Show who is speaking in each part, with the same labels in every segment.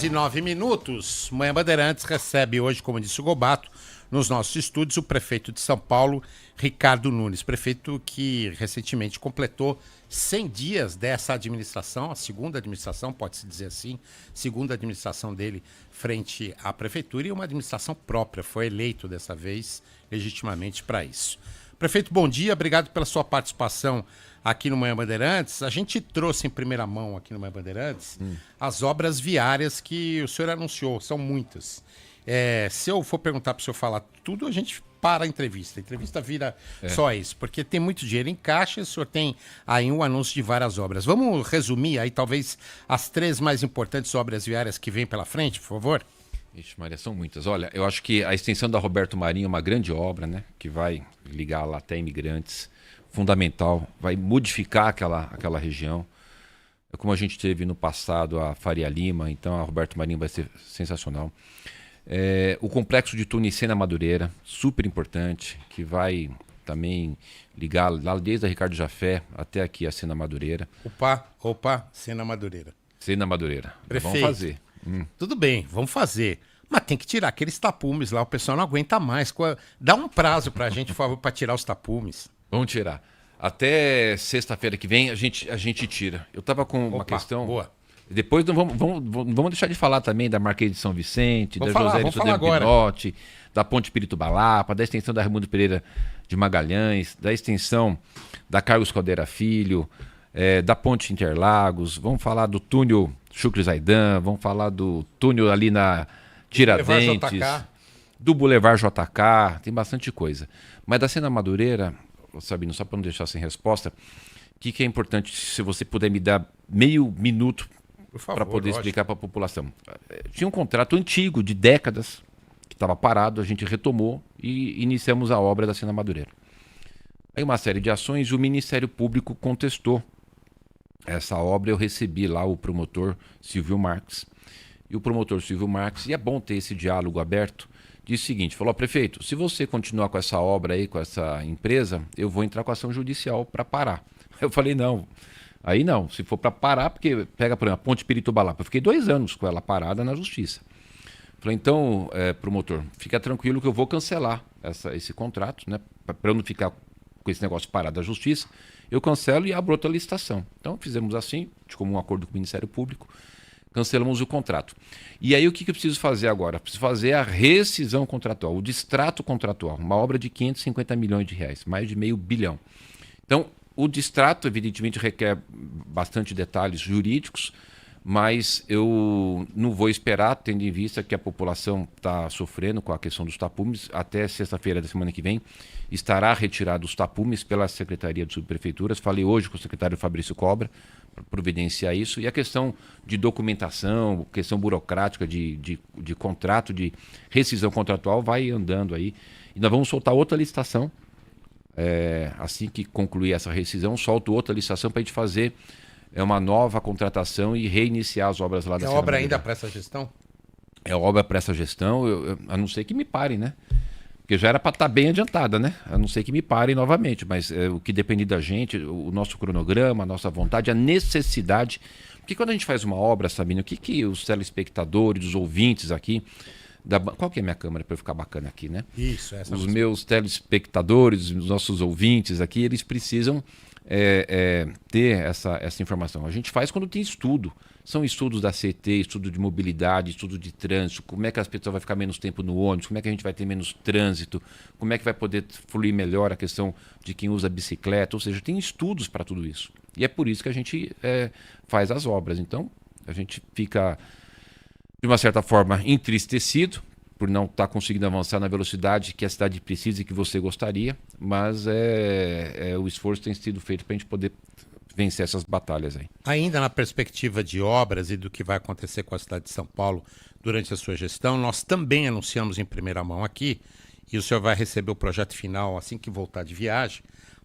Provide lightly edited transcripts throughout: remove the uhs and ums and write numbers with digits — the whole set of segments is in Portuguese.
Speaker 1: 6h09. Manhã Bandeirantes recebe hoje, como disse o Gobato, nos nossos estúdios, o prefeito de São Paulo, Ricardo Nunes. Prefeito que recentemente completou 100 dias dessa administração, a segunda administração, pode-se dizer assim, segunda administração dele frente à prefeitura e uma administração própria. Foi eleito dessa vez legitimamente para isso. Prefeito, bom dia, obrigado pela sua participação aqui no Manhã Bandeirantes. A gente trouxe em primeira mão aqui no Manhã Bandeirantes as obras viárias que o senhor anunciou, são muitas. Se eu for perguntar para o senhor falar tudo, a gente para a entrevista. A entrevista vira só isso, porque tem muito dinheiro em caixa e o senhor tem aí um anúncio de várias obras. Vamos resumir aí talvez as 3 mais importantes obras viárias que vêm pela frente, por favor?
Speaker 2: Ixi, Maria, são muitas. Olha, eu acho que a extensão da Roberto Marinho é uma grande obra, né? Que vai ligar lá até Imigrantes, fundamental, vai modificar aquela região. Como a gente teve no passado a Faria Lima, então a Roberto Marinho vai ser sensacional. O complexo de Tunicena Madureira, super importante, que vai também ligar lá desde a Ricardo Jafé até aqui a Sena Madureira.
Speaker 1: Opa, Sena Madureira.
Speaker 2: Sena Madureira.
Speaker 1: Prefeito,
Speaker 2: vamos fazer.
Speaker 1: Tudo bem, vamos fazer. Mas tem que tirar aqueles tapumes lá, o pessoal não aguenta mais. Dá um prazo pra gente, por favor, para tirar os tapumes.
Speaker 2: Vamos tirar. Até sexta-feira que vem a gente tira. Eu estava com uma questão...
Speaker 1: Boa.
Speaker 2: Depois vamos deixar de falar também da Marquês de São Vicente,
Speaker 1: Vamos
Speaker 2: da
Speaker 1: falar,
Speaker 2: José de
Speaker 1: vamos falar
Speaker 2: Sodré
Speaker 1: agora.
Speaker 2: Pinote, da Ponte Piritubalapa, da extensão da Raimundo Pereira de Magalhães, da extensão da Carlos Caldeira Filho, da Ponte Interlagos, vamos falar do túnel Chucre Zaidan, vamos falar do túnel ali na Tiradentes, do Boulevard JK, tem bastante coisa. Mas da Sena Madureira, Sabino, só para não deixar sem resposta, o que é importante, se você puder me dar meio minuto para poder explicar para a população. Tinha um contrato antigo, de décadas, que estava parado, a gente retomou e iniciamos a obra da Sena Madureira. Aí uma série de ações e o Ministério Público contestou essa obra. Eu recebi lá o promotor Silvio Marques. E o promotor Silvio Marques, e é bom ter esse diálogo aberto, disse o seguinte, falou, prefeito, se você continuar com essa obra aí, com essa empresa, eu vou entrar com ação judicial para parar. Eu falei, não, aí não, se for para parar, porque pega, por exemplo, a Ponte Piritubalapa, eu fiquei 2 anos com ela parada na justiça. Falei, então, promotor, fica tranquilo que eu vou cancelar esse contrato, né, para eu não ficar com esse negócio parado da justiça, eu cancelo e abro outra licitação. Então fizemos assim, de comum acordo com o Ministério Público, cancelamos o contrato. E aí o que eu preciso fazer agora? Preciso fazer a rescisão contratual, o distrato contratual, uma obra de 550 milhões de reais, mais de R$500 bilhão. Então, o distrato, evidentemente, requer bastante detalhes jurídicos, mas eu não vou esperar, tendo em vista que a população está sofrendo com a questão dos tapumes. Até sexta-feira da semana que vem estará retirado os tapumes pela Secretaria de Subprefeituras. Falei hoje com o secretário Fabrício Cobra para providenciar isso. E a questão de documentação, questão burocrática de contrato, de rescisão contratual, vai andando aí. E nós vamos soltar outra licitação. Assim que concluir essa rescisão, solto outra licitação para a gente fazer uma nova contratação e reiniciar as obras lá da Sena
Speaker 1: obra
Speaker 2: Madureira.
Speaker 1: ainda para essa gestão?
Speaker 2: É obra para essa gestão, a não ser que me parem, né? Porque já era para estar bem adiantada, né? A não ser que me parem novamente, mas o que depende da gente, o nosso cronograma, a nossa vontade, a necessidade. Porque quando a gente faz uma obra, Sabino, o que os telespectadores, os ouvintes aqui... Qual que é a minha câmera para eu ficar bacana aqui, né?
Speaker 1: Isso, essa.
Speaker 2: Os meus telespectadores, os nossos ouvintes aqui, eles precisam ter essa informação. A gente faz quando tem estudo. São estudos da CET, estudo de mobilidade, estudo de trânsito, como é que as pessoas vão ficar menos tempo no ônibus, como é que a gente vai ter menos trânsito, como é que vai poder fluir melhor a questão de quem usa bicicleta, ou seja, tem estudos para tudo isso. E é por isso que a gente faz as obras. Então, a gente fica... de uma certa forma, entristecido por não estar conseguindo avançar na velocidade que a cidade precisa e que você gostaria, mas o esforço tem sido feito para a gente poder vencer essas batalhas aí.
Speaker 1: Ainda na perspectiva de obras e do que vai acontecer com a cidade de São Paulo durante a sua gestão, nós também anunciamos em primeira mão aqui, e o senhor vai receber o projeto final assim que voltar de viagem,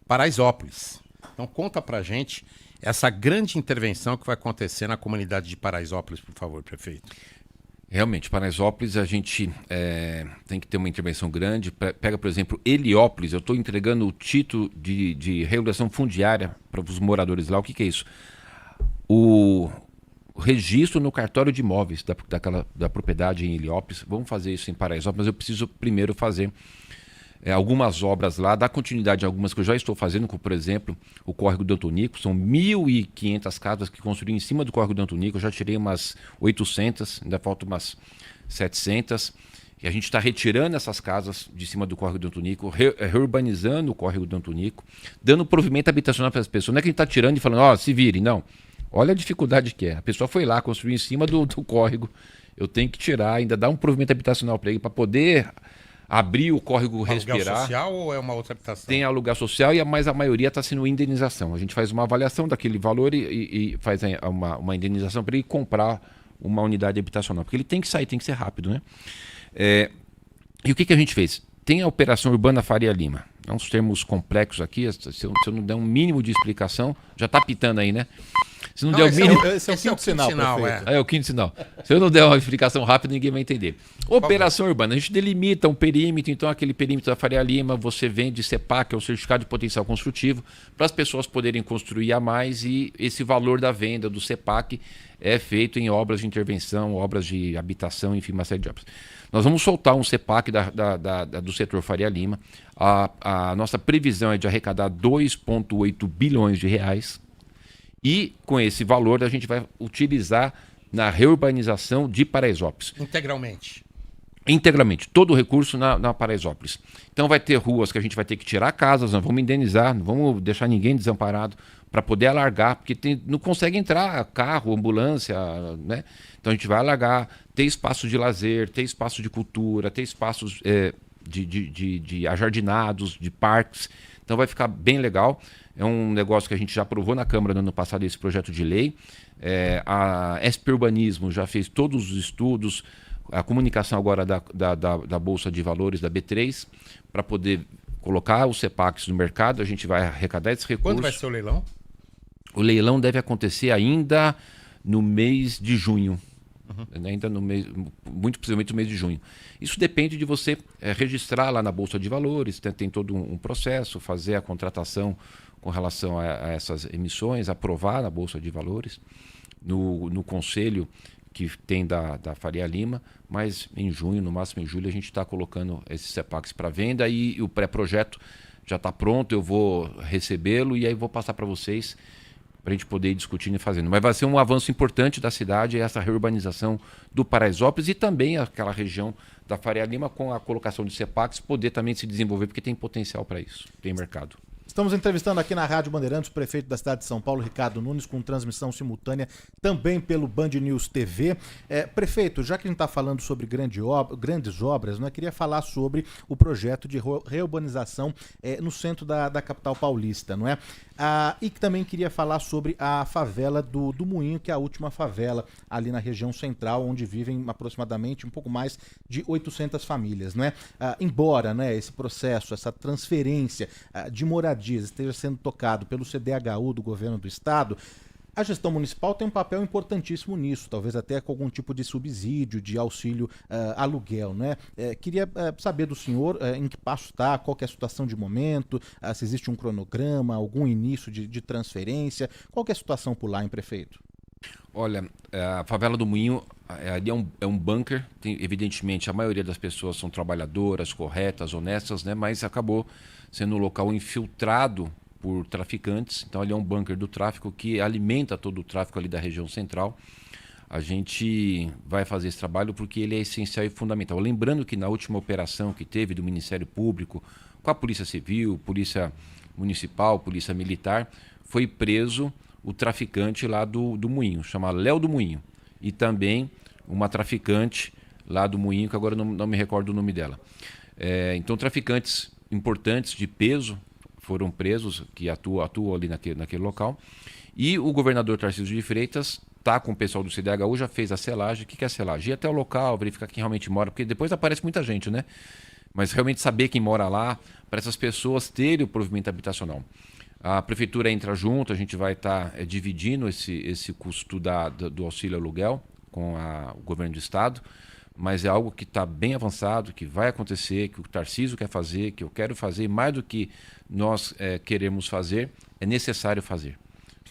Speaker 1: Paraisópolis. Então conta pra gente essa grande intervenção que vai acontecer na comunidade de Paraisópolis, por favor, prefeito.
Speaker 2: Realmente, Paraisópolis a gente tem que ter uma intervenção grande. Pega, por exemplo, Heliópolis, eu estou entregando o título de regulação fundiária para os moradores lá. O que é isso? o registro no cartório de imóveis da propriedade em Heliópolis. Vamos fazer isso em Paraisópolis, mas eu preciso primeiro fazer algumas obras lá, dar continuidade a algumas que eu já estou fazendo, como por exemplo o Córrego do Antonico. São 1.500 casas que construí em cima do Córrego do Antonico. Eu já tirei umas 800, ainda faltam umas 700. E a gente está retirando essas casas de cima do Córrego do Antonico, reurbanizando o Córrego do Antonico, dando provimento habitacional para as pessoas. Não é que a gente está tirando e falando, se virem, não. Olha a dificuldade que é. A pessoa foi lá, construiu em cima do córrego. Eu tenho que tirar, ainda dar um provimento habitacional para ele, para poder abrir o córrego, respirar.
Speaker 1: Aluguel social ou é uma outra habitação?
Speaker 2: Tem aluguel social, mas a maioria está sendo indenização. A gente faz uma avaliação daquele valor e faz uma indenização para ele comprar uma unidade habitacional. Porque ele tem que sair, tem que ser rápido, né? E o que a gente fez? Tem a Operação Urbana Faria Lima. É uns termos complexos aqui, se eu não der um mínimo de explicação, já está pitando aí, né? Se não der o mínimo...
Speaker 3: Esse é o quinto sinal,
Speaker 2: é o quinto sinal. Se eu não der uma explicação rápida, ninguém vai entender. Operação Urbana, a gente delimita um perímetro, então aquele perímetro da Faria Lima, você vende CEPAC, que é o Certificado de Potencial Construtivo, para as pessoas poderem construir a mais, e esse valor da venda do CEPAC é feito em obras de intervenção, obras de habitação, enfim, uma série de obras. Nós vamos soltar um CEPAC do setor Faria Lima. A nossa previsão é de arrecadar 2,8 bilhões de reais. E com esse valor a gente vai utilizar na reurbanização de Paraisópolis. Integralmente, todo o recurso na Paraisópolis. Então vai ter ruas que a gente vai ter que tirar casas, nós vamos indenizar, não vamos deixar ninguém desamparado para poder alargar, porque não consegue entrar carro, ambulância, né? Então a gente vai alargar, ter espaço de lazer, ter espaço de cultura, ter espaços de ajardinados, de parques. Então vai ficar bem legal. É um negócio que a gente já aprovou na Câmara no ano passado, esse projeto de lei. A SP Urbanismo já fez todos os estudos, a comunicação agora da Bolsa de Valores, da B3, para poder colocar os CEPACs no mercado. A gente vai arrecadar esse recurso.
Speaker 1: Quando vai ser o leilão?
Speaker 2: O leilão deve acontecer ainda no mês de junho. Ainda no mês, muito possivelmente no mês de junho. Isso depende de você registrar lá na Bolsa de Valores, tem todo um processo, fazer a contratação com relação a essas emissões, aprovar na Bolsa de Valores, no conselho que tem da Faria Lima, mas em junho, no máximo em julho, a gente está colocando esses CEPACs para venda e o pré-projeto já está pronto, eu vou recebê-lo e aí vou passar para vocês para a gente poder ir discutindo e fazendo. Mas vai ser um avanço importante da cidade, essa reurbanização do Paraisópolis e também aquela região da Faria Lima, com a colocação de CEPACs, poder também se desenvolver, porque tem potencial para isso, tem mercado.
Speaker 3: Estamos entrevistando aqui na Rádio Bandeirantes o prefeito da cidade de São Paulo, Ricardo Nunes, com transmissão simultânea também pelo Band News TV. Prefeito, já que a gente está falando sobre grandes obras, né, queria falar sobre o projeto de reurbanização no centro da capital paulista, não é? E que também queria falar sobre a favela do Moinho, que é a última favela ali na região central, onde vivem aproximadamente um pouco mais de 800 famílias, não é? Embora, né, esse processo, essa transferência de moradia esteja sendo tocado pelo CDHU do governo do estado, a gestão municipal tem um papel importantíssimo nisso, talvez até com algum tipo de subsídio, de auxílio aluguel, né? Queria saber do senhor em que passo está, qual que é a situação de momento, se existe um cronograma, algum início de transferência, qual que é a situação por lá, hein, prefeito?
Speaker 2: Olha, a favela do Moinho ali é um bunker, evidentemente a maioria das pessoas são trabalhadoras, corretas, honestas, né? Mas acabou sendo um local infiltrado por traficantes, então ali é um bunker do tráfico que alimenta todo o tráfico ali da região central. A gente vai fazer esse trabalho porque ele é essencial e fundamental. Lembrando que na última operação que teve do Ministério Público, com a Polícia Civil, Polícia Municipal, Polícia Militar, foi preso o traficante lá do Moinho, chama Léo do Moinho, e também uma traficante lá do Moinho, que agora não me recordo o nome dela. Então traficantes importantes de peso foram presos, que atuam ali naquele local, e o governador Tarcísio de Freitas está com o pessoal do CDHU, já fez a selagem. O que é a selagem? Ir até o local, verificar quem realmente mora, porque depois aparece muita gente, né? Mas realmente saber quem mora lá, para essas pessoas terem o provimento habitacional. A prefeitura entra junto, a gente vai estar dividindo esse custo do auxílio aluguel com o governo do estado, mas é algo que está bem avançado, que vai acontecer, que o Tarcísio quer fazer, que eu quero fazer, mais do que nós queremos fazer, é necessário fazer.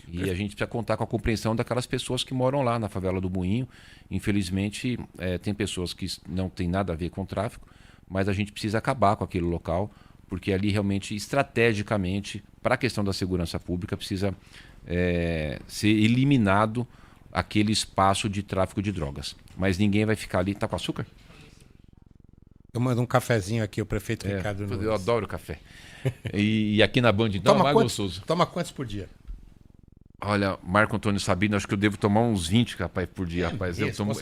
Speaker 2: E a gente precisa contar com a compreensão daquelas pessoas que moram lá na favela do Moinho. Infelizmente, tem pessoas que não tem nada a ver com o tráfico, mas a gente precisa acabar com aquele local, porque ali realmente, estrategicamente, para a questão da segurança pública, precisa ser eliminado aquele espaço de tráfico de drogas. Mas ninguém vai ficar ali. Tá com açúcar?
Speaker 1: Eu mando um cafezinho aqui, o prefeito Ricardo Nunes.
Speaker 2: Eu adoro café. E aqui na Band, então, é mais gostoso.
Speaker 1: Toma quantos por dia?
Speaker 2: Olha, Marco Antônio Sabino, acho que eu devo tomar uns 20 capaz por dia, rapaz. Eu tomo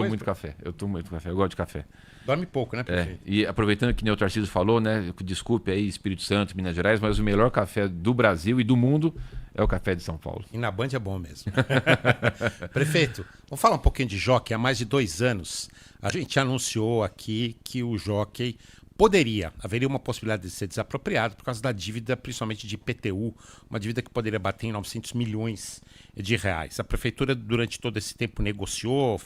Speaker 2: muito café. Eu tomo muito café. Eu gosto de café.
Speaker 1: Dorme pouco, né, prefeito?
Speaker 2: E aproveitando que o Tarcísio falou, né? Desculpe aí, Espírito Santo, Minas Gerais, mas o melhor café do Brasil e do mundo é o café de São Paulo.
Speaker 1: E na Band é bom mesmo. Prefeito, vamos falar um pouquinho de Jockey. Há mais de 2 anos, a gente anunciou aqui que o Jockey haveria uma possibilidade de ser desapropriado por causa da dívida, principalmente de IPTU, uma dívida que poderia bater em 900 milhões de reais. A prefeitura, durante todo esse tempo, negociou,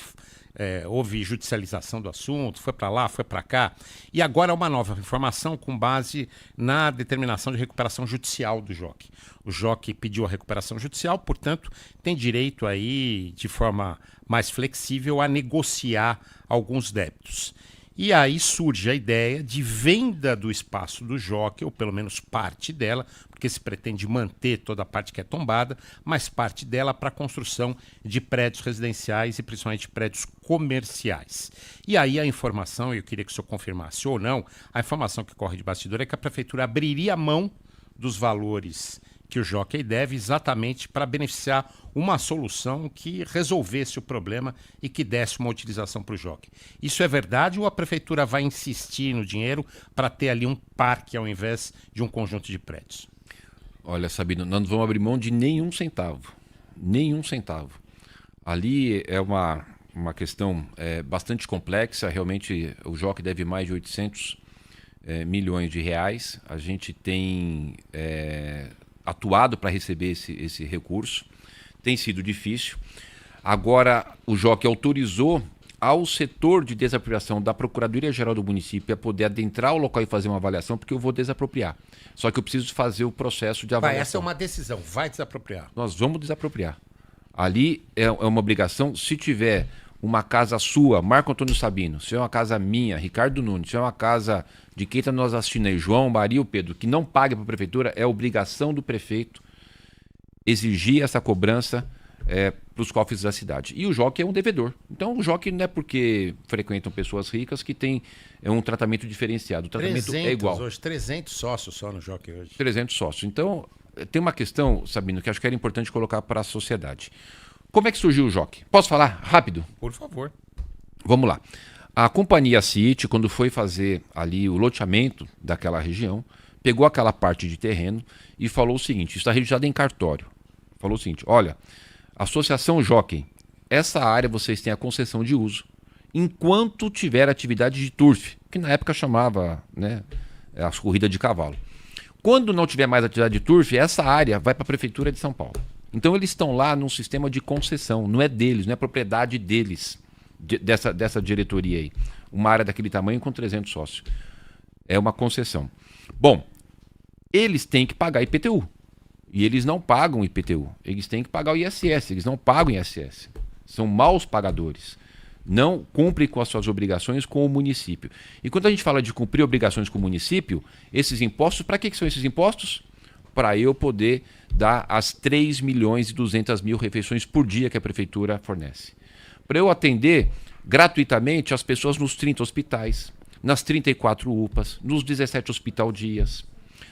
Speaker 1: houve judicialização do assunto, foi para lá, foi para cá, e agora há uma nova informação com base na determinação de recuperação judicial do Jockey. O Jockey pediu a recuperação judicial, portanto, tem direito aí, de forma mais flexível, a negociar alguns débitos. E aí surge a ideia de venda do espaço do Jockey, ou pelo menos parte dela, porque se pretende manter toda a parte que é tombada, mas parte dela para a construção de prédios residenciais e principalmente prédios comerciais. E aí a informação, eu queria que o senhor confirmasse ou não, a informação que corre de bastidor é que a prefeitura abriria mão dos valores que o Jockey deve exatamente para beneficiar uma solução que resolvesse o problema e que desse uma utilização para o Jockey. Isso é verdade ou a prefeitura vai insistir no dinheiro para ter ali um parque ao invés de um conjunto de prédios?
Speaker 2: Olha, Sabino, nós não vamos abrir mão de nenhum centavo. Nenhum centavo. Ali é uma questão bastante complexa. Realmente o Jockey deve mais de 800 milhões de reais. A gente tem atuado para receber esse recurso. Tem sido difícil. Agora, o Jockey autorizou ao setor de desapropriação da Procuradoria-Geral do município a poder adentrar o local e fazer uma avaliação, porque eu vou desapropriar. Só que eu preciso fazer o processo de avaliação.
Speaker 1: Essa é uma decisão, vai desapropriar.
Speaker 2: Nós vamos desapropriar. Ali é uma obrigação, se tiver uma casa sua, Marco Antônio Sabino, se é uma casa minha, Ricardo Nunes, se é uma casa de quem está nos assistindo aí, João, Maria ou Pedro, que não pague para a prefeitura, é obrigação do prefeito exigir essa cobrança para os cofres da cidade. E o Jockey é um devedor. Então o Jockey não é porque frequentam pessoas ricas que tem um tratamento diferenciado. O tratamento é igual.
Speaker 1: Hoje, 300 sócios só no Jockey hoje.
Speaker 2: 300 sócios. Então tem uma questão, Sabino, que acho que era importante colocar para a sociedade. Como é que surgiu o Jockey? Posso falar rápido?
Speaker 1: Por favor.
Speaker 2: Vamos lá. A companhia City, quando foi fazer ali o loteamento daquela região, pegou aquela parte de terreno e falou o seguinte, isso está registrado em cartório. Falou o seguinte, olha, Associação Jockey, essa área vocês têm a concessão de uso, enquanto tiver atividade de turf, que na época chamava as corridas de cavalo. Quando não tiver mais atividade de turf, essa área vai para a Prefeitura de São Paulo. Então eles estão lá num sistema de concessão, não é deles, não é propriedade deles, dessa diretoria aí. Uma área daquele tamanho com 300 sócios. É uma concessão. Bom, eles têm que pagar IPTU. E eles não pagam IPTU. Eles têm que pagar o ISS. Eles não pagam ISS. São maus pagadores. Não cumprem com as suas obrigações com o município. E quando a gente fala de cumprir obrigações com o município, esses impostos, para que são esses impostos? Para eu poder dar as 3.200.000 refeições por dia que a prefeitura fornece. Para eu atender gratuitamente as pessoas nos 30 hospitais, nas 34 UPAs, nos 17 hospital dias,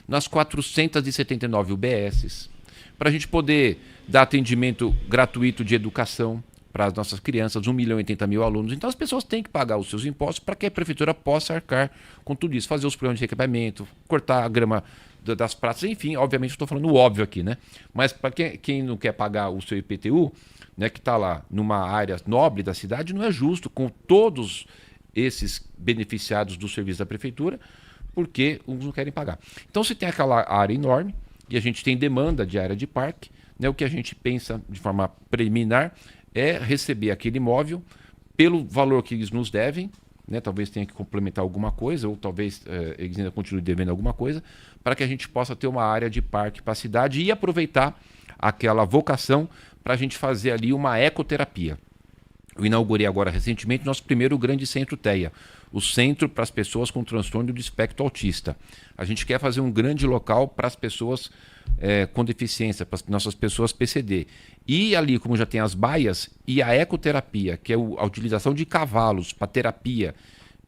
Speaker 2: nas 479 UBSs, para a gente poder dar atendimento gratuito de educação para as nossas crianças, 1.080.000 alunos. Então as pessoas têm que pagar os seus impostos para que a prefeitura possa arcar com tudo isso, fazer os programas de recapeamento, cortar a grama das praças, enfim, obviamente estou falando o óbvio aqui, né? Mas para quem não quer pagar o seu IPTU, né, que está lá numa área nobre da cidade, não é justo com todos esses beneficiados do serviço da prefeitura, porque uns não querem pagar. Então se tem aquela área enorme e a gente tem demanda de área de parque, né, o que a gente pensa de forma preliminar é receber aquele imóvel pelo valor que eles nos devem, né, talvez tenha que complementar alguma coisa, ou talvez eles ainda continuem devendo alguma coisa, para que a gente possa ter uma área de parque para a cidade e aproveitar aquela vocação para a gente fazer ali uma ecoterapia. Eu inaugurei agora recentemente nosso primeiro grande centro TEA, o Centro para as Pessoas com Transtorno do Espectro Autista. A gente quer fazer um grande local para as pessoas com deficiência, para as nossas pessoas PCD. E ali, como já tem as baias, e a ecoterapia, que é a utilização de cavalos para terapia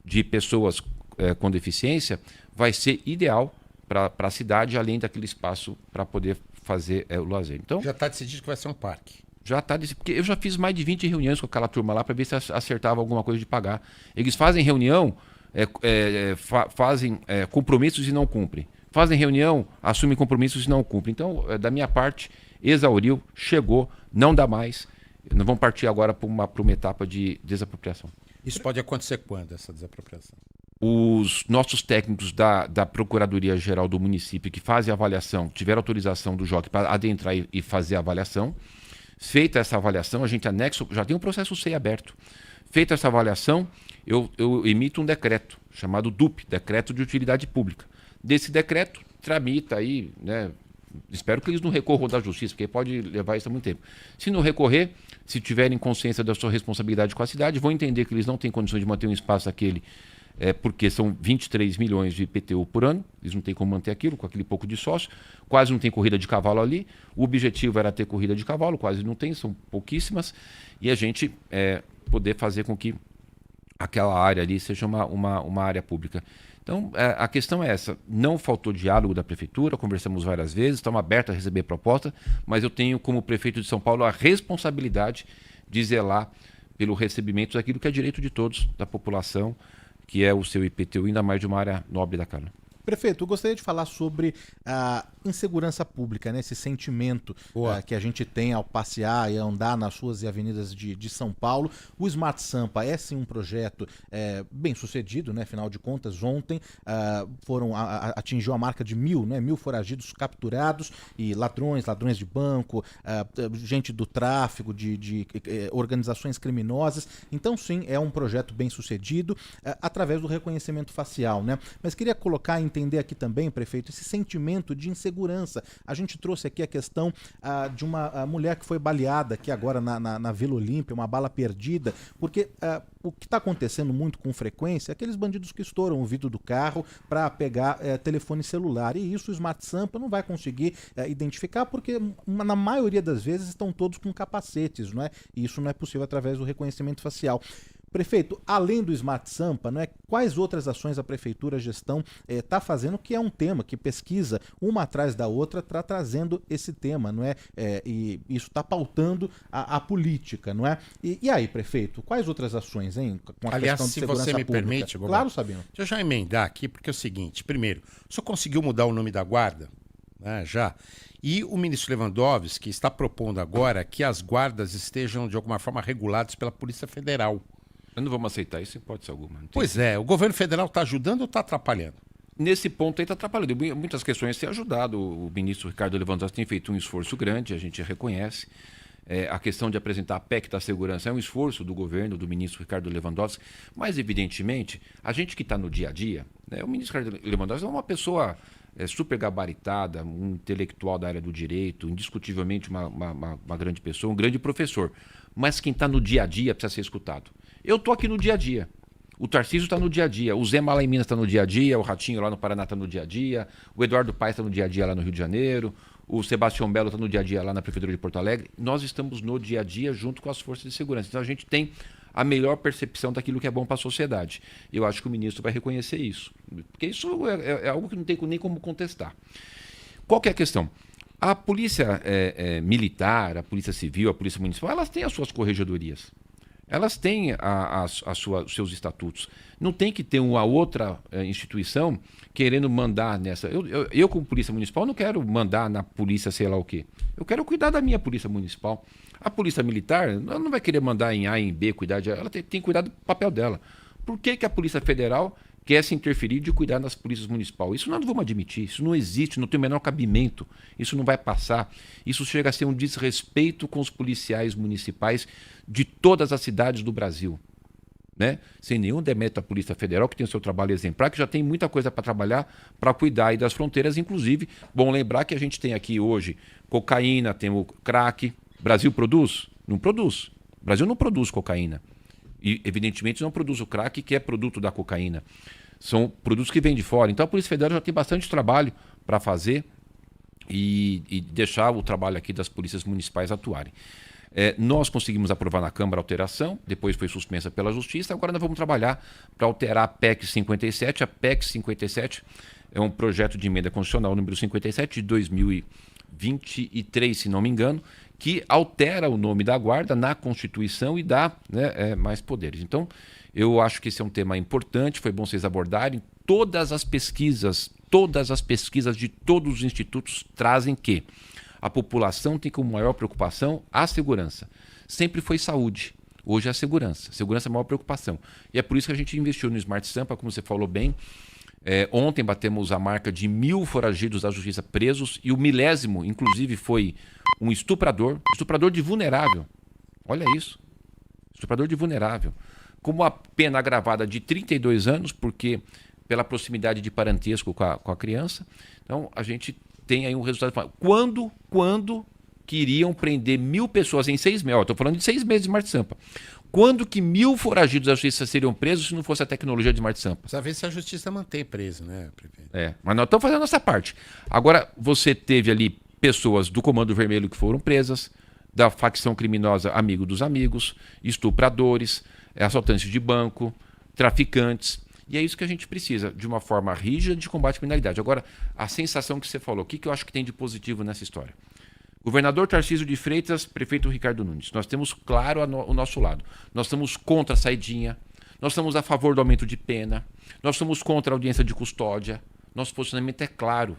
Speaker 2: de pessoas com deficiência, vai ser ideal para a cidade, além daquele espaço para poder fazer o lazer. Então,
Speaker 1: já está decidido que vai ser um parque.
Speaker 2: Já está decidido, porque eu já fiz mais de 20 reuniões com aquela turma lá para ver se acertava alguma coisa de pagar. Eles fazem reunião, fazem compromissos e não cumprem. Fazem reunião, assumem compromissos e não cumprem. Então, da minha parte, exauriu, chegou, não dá mais. Nós vamos partir agora para uma etapa de desapropriação.
Speaker 1: Isso pode acontecer quando, essa desapropriação?
Speaker 2: Os nossos técnicos da Procuradoria-Geral do município que fazem a avaliação, tiveram autorização do JOC para adentrar e fazer a avaliação. Feita essa avaliação, a gente anexa, já tem um processo SEI aberto. Feita essa avaliação, eu emito um decreto, chamado DUP, Decreto de Utilidade Pública. Desse decreto, tramita aí, né? Espero que eles não recorram da justiça, porque pode levar isso há muito tempo. Se não recorrer, se tiverem consciência da sua responsabilidade com a cidade, vão entender que eles não têm condições de manter um espaço aquele, porque são 23 milhões de IPTU por ano, eles não têm como manter aquilo, com aquele pouco de sócio, quase não tem corrida de cavalo ali, o objetivo era ter corrida de cavalo, quase não tem, são pouquíssimas, e a gente poder fazer com que aquela área ali seja uma área pública. Então, a questão é essa, não faltou diálogo da prefeitura, conversamos várias vezes, estamos abertos a receber proposta, mas eu tenho como prefeito de São Paulo a responsabilidade de zelar pelo recebimento daquilo que é direito de todos, da população, que é o seu IPTU, ainda mais de uma área nobre da carne.
Speaker 3: Prefeito, eu gostaria de falar sobre a insegurança pública, né? Esse sentimento que a gente tem ao passear e andar nas ruas e avenidas de São Paulo. O Smart Sampa é sim um projeto bem sucedido, né? Afinal de contas, ontem atingiu a marca de 1.000, né? 1.000 foragidos capturados e ladrões de banco, gente do tráfico, de organizações criminosas. Então, sim, é um projeto bem sucedido através do reconhecimento facial, né? Mas queria entender aqui também, prefeito, esse sentimento de insegurança. A gente trouxe aqui a questão de uma mulher que foi baleada aqui agora na Vila Olímpia, uma bala perdida, porque o que está acontecendo muito com frequência é aqueles bandidos que estouram o vidro do carro para pegar telefone celular. E isso o Smart Sampa não vai conseguir identificar, porque na maioria das vezes estão todos com capacetes, não é? E isso não é possível através do reconhecimento facial. Prefeito, além do Smart Sampa, não é, quais outras ações a Prefeitura, a gestão está fazendo, que é um tema que pesquisa uma atrás da outra, trazendo esse tema, não é? E isso está pautando a política, não é? E aí, prefeito, quais outras ações, hein? Com a
Speaker 1: Aliás,
Speaker 3: questão de
Speaker 1: se
Speaker 3: segurança
Speaker 1: você me
Speaker 3: pública?
Speaker 1: permite, Gomes,
Speaker 3: Claro, Sabino.
Speaker 1: deixa eu já emendar aqui, porque é o seguinte, primeiro, o senhor conseguiu mudar o nome da guarda? Já. E o ministro Lewandowski está propondo agora que as guardas estejam, de alguma forma, reguladas pela Polícia Federal.
Speaker 2: Nós não vamos aceitar isso em hipótese alguma.
Speaker 1: Pois é, o governo federal está ajudando ou está atrapalhando?
Speaker 2: Nesse ponto aí está atrapalhando. Muitas questões têm ajudado. O ministro Ricardo Lewandowski tem feito um esforço grande, a gente reconhece. A questão de apresentar a PEC da segurança é um esforço do governo, do ministro Ricardo Lewandowski, mas, evidentemente, a gente que está no dia a dia, né, o ministro Ricardo Lewandowski é uma pessoa super gabaritada, um intelectual da área do direito, indiscutivelmente uma grande pessoa, um grande professor, mas quem está no dia a dia precisa ser escutado. Eu estou aqui no dia a dia. O Tarcísio está no dia a dia. O Zé Mala em Minas está no dia a dia. O Ratinho lá no Paraná está no dia a dia. O Eduardo Paes está no dia a dia lá no Rio de Janeiro. O Sebastião Belo está no dia a dia lá na Prefeitura de Porto Alegre. Nós estamos no dia a dia junto com as forças de segurança. Então a gente tem a melhor percepção daquilo que é bom para a sociedade. Eu acho que o ministro vai reconhecer isso. Porque isso é algo que não tem nem como contestar. Qual que é a questão? A polícia militar, a polícia civil, a polícia municipal, elas têm as suas corregedorias. Elas têm os seus estatutos. Não tem que ter uma outra instituição querendo mandar nessa. Eu, como polícia municipal, não quero mandar na polícia sei lá o quê. Eu quero cuidar da minha polícia municipal. A polícia militar ela não vai querer mandar em A e em B cuidar de. Ela tem que cuidar do papel dela. Por que a Polícia Federal quer se interferir de cuidar das polícias municipais? Isso nós não vamos admitir, isso não existe, não tem o menor cabimento, isso não vai passar. Isso chega a ser um desrespeito com os policiais municipais de todas as cidades do Brasil. né? Sem nenhum demérito à Polícia Federal, que tem o seu trabalho exemplar, que já tem muita coisa para trabalhar para cuidar aí das fronteiras, inclusive. Bom lembrar que a gente tem aqui hoje cocaína, tem o crack. Brasil produz? Não produz. O Brasil não produz cocaína. E, evidentemente, não produz o crack, que é produto da cocaína. São produtos que vêm de fora. Então, a Polícia Federal já tem bastante trabalho para fazer e deixar o trabalho aqui das polícias municipais atuarem. Nós conseguimos aprovar na Câmara a alteração, depois foi suspensa pela Justiça, agora nós vamos trabalhar para alterar a PEC 57. A PEC 57 é um projeto de emenda constitucional número 57 de 2023, se não me engano, que altera o nome da guarda na Constituição e dá, né, mais poderes. Então, eu acho que esse é um tema importante, foi bom vocês abordarem. Todas as pesquisas de todos os institutos trazem que a população tem como maior preocupação a segurança. Sempre foi saúde, hoje é a segurança. Segurança é a maior preocupação. E é por isso que a gente investiu no Smart Sampa, como você falou bem. Ontem batemos a marca de 1.000 foragidos da justiça presos e o 1000º, inclusive, foi um estuprador de vulnerável. Olha isso, estuprador de vulnerável. Com uma pena agravada de 32 anos, porque pela proximidade de parentesco com a criança. Então, a gente tem aí um resultado. Quando que iriam prender 1.000 pessoas em 6 meses? Estou falando de 6 meses de Smart Sampa. Quando que 1.000 foragidos da justiça seriam presos se não fosse a tecnologia de Smart Sampa?
Speaker 1: Precisa ver se a justiça mantém preso, né, prefeito?
Speaker 2: Mas nós estamos fazendo a nossa parte. Agora, você teve ali pessoas do Comando Vermelho que foram presas, da facção criminosa Amigo dos Amigos, estupradores, assaltantes de banco, traficantes. E é isso que a gente precisa, de uma forma rígida de combate à criminalidade. Agora, a sensação que você falou, o que eu acho que tem de positivo nessa história? Governador Tarcísio de Freitas, prefeito Ricardo Nunes. Nós temos claro o nosso lado. Nós estamos contra a saidinha, nós estamos a favor do aumento de pena, nós estamos contra a audiência de custódia. Nosso posicionamento é claro,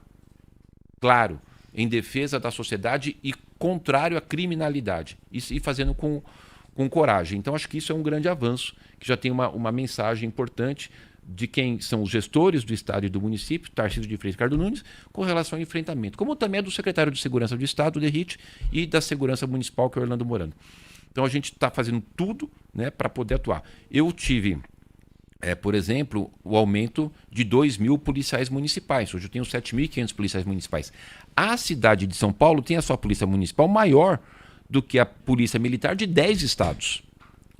Speaker 2: em defesa da sociedade e contrário à criminalidade. E fazendo com coragem. Então, acho que isso é um grande avanço, que já tem uma mensagem importante de quem são os gestores do Estado e do município, Tarcísio de Freitas e Ricardo Nunes, com relação ao enfrentamento, como também é do secretário de Segurança do Estado, o Derrite, e da Segurança Municipal, que é o Orlando Morano. Então a gente está fazendo tudo, né, para poder atuar. Eu tive, por exemplo, o aumento de 2.000 policiais municipais. Hoje eu tenho 7.500 policiais municipais. A cidade de São Paulo tem a sua polícia municipal maior do que a polícia militar de 10 estados.